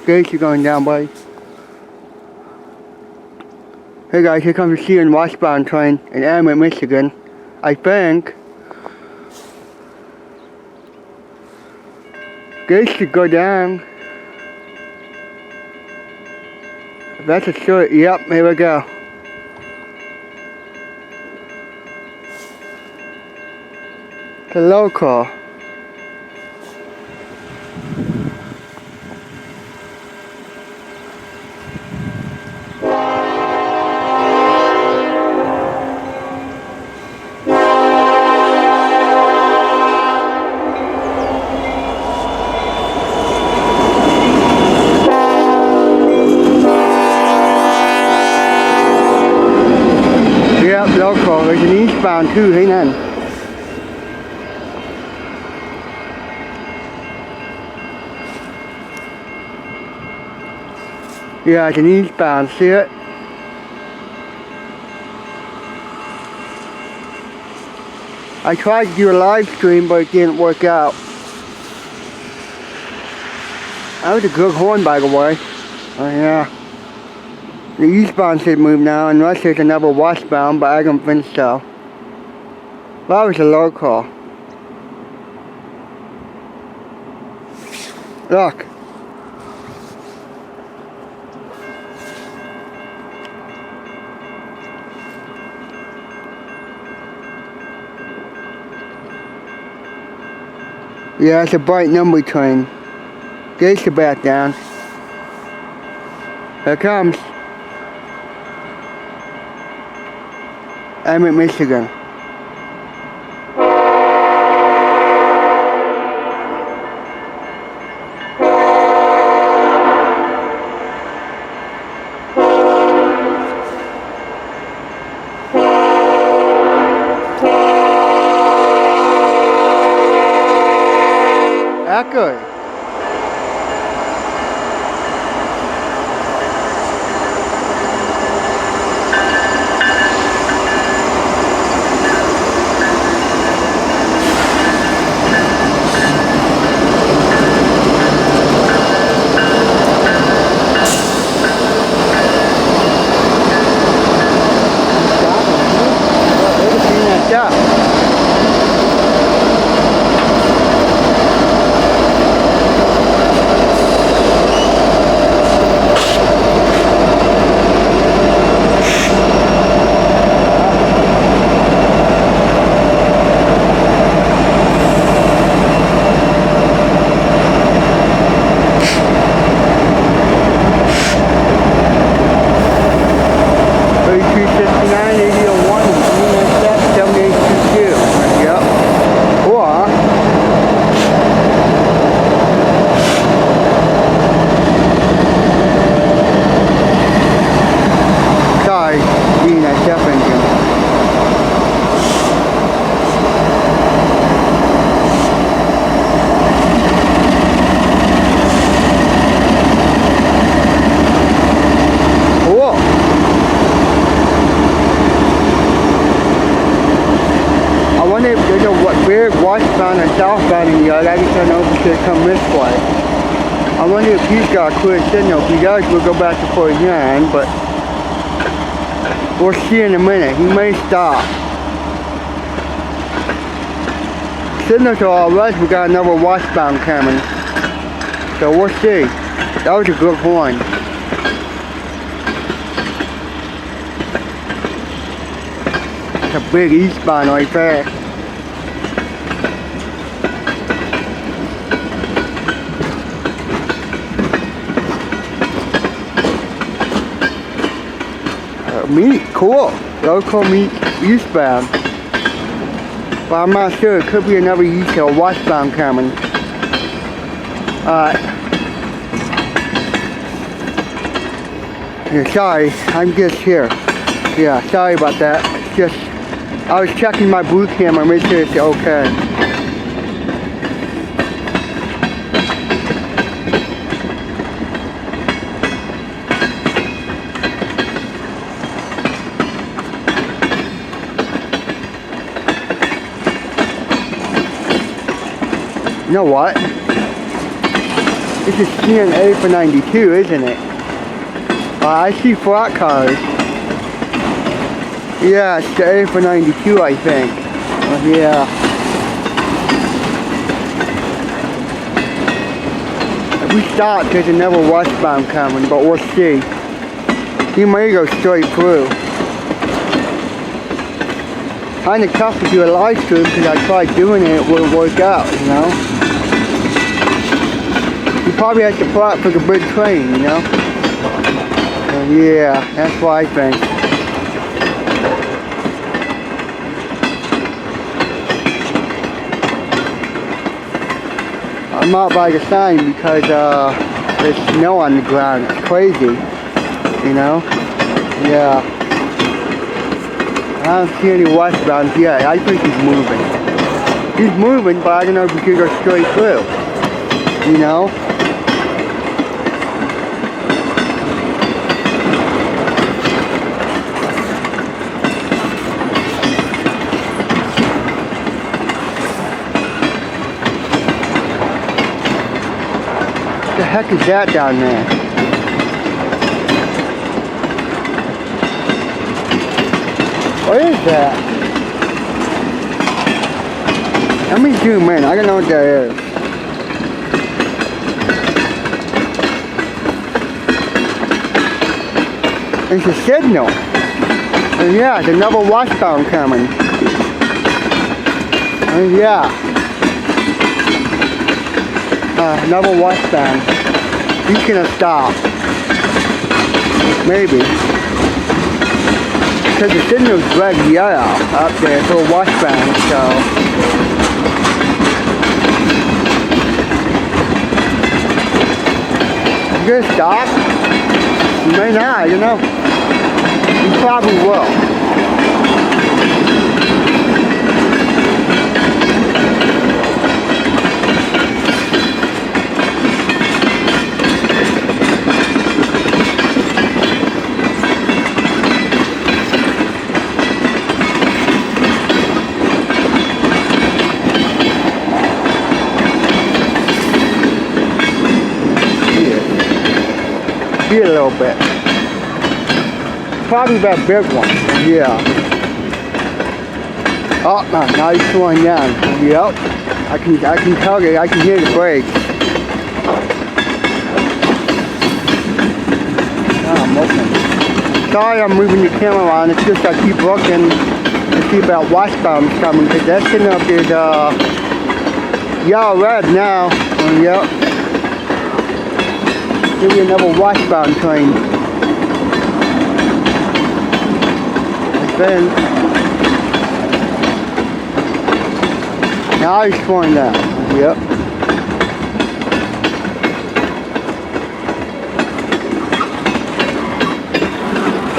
Gates are going down, buddy. Hey guys, here comes the Sealand westbound train in Emmett, Michigan. I think. Gates should go down. That's a short. Yep, here we go. The local. Yep, local. There's an eastbound too, hang on. Yeah, it's an eastbound, see it? I tried to do a live stream, but it didn't work out. That was a good horn, by the way. Oh yeah. The eastbound should move now, unless there's another westbound, but I don't think so. That was a local. Look. Yeah, it's a bright number train. Gates are back down. Here it comes. Emmett, Michigan. That good. Westbound and southbound in the yard. I just don't know if he should come this way. I wonder if he's got a clear signal. If he does, we'll go back to Fort Young, but we'll see in a minute. He may stop. Signals are all red. We got another westbound coming. So we'll see. That was a good horn. It's a big eastbound right there. Meat, cool. Local meat eastbound. But I'm not sure. It could be another east or westbound coming. Yeah, sorry, I'm just here. Yeah, sorry about that. It's just, I was checking my blue camera, make sure it's okay. You know what? This is seeing A492, isn't it? I see flat cars. Yeah, it's the A492, I think. Yeah. If we stop, there's another westbound coming, but we'll see. He may go straight through. Kinda tough to do a live stream because I tried doing it, it wouldn't work out, you know? You probably have to plot for the big train, you know? Yeah, that's what I think. I'm out by the sign because there's snow on the ground. It's crazy, you know? Yeah. I don't see any westbound yet. I think he's moving. He's moving, but I don't know if he can go straight through, you know? What the heck is that down there? What is that? Let me zoom in. I don't know what that is. It's a signal. And yeah, it's another westbound coming. And yeah. Another westbound. He's gonna stop. Maybe. Because the signal's red yellow up there for a westbound, so. You gonna stop? You may not, you know. You probably will. A little bit. Probably that big one. Yeah. Oh no, now he's slowing down. Yep. I can tell you, I can hear the brakes. Oh, I'm looking. Sorry I'm moving the camera on, it's just I keep looking to see about westbound coming, because that thing up is yellow red now. Yep. Maybe another westbound train. I think. Now he's slowing down. Yep.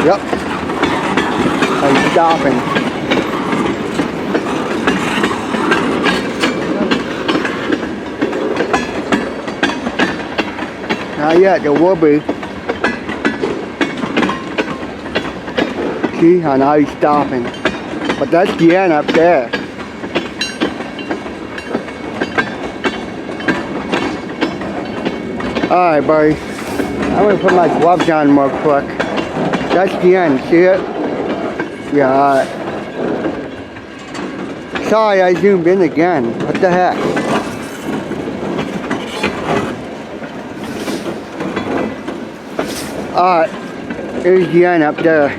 Yep. He's stopping. Not yet, there will be. See how now he's stopping. But that's the end up there. Alright, buddy. I'm gonna put my gloves on real quick. That's the end, see it? Yeah, alright. Sorry, I zoomed in again. What the heck? Alright, here's the end up there.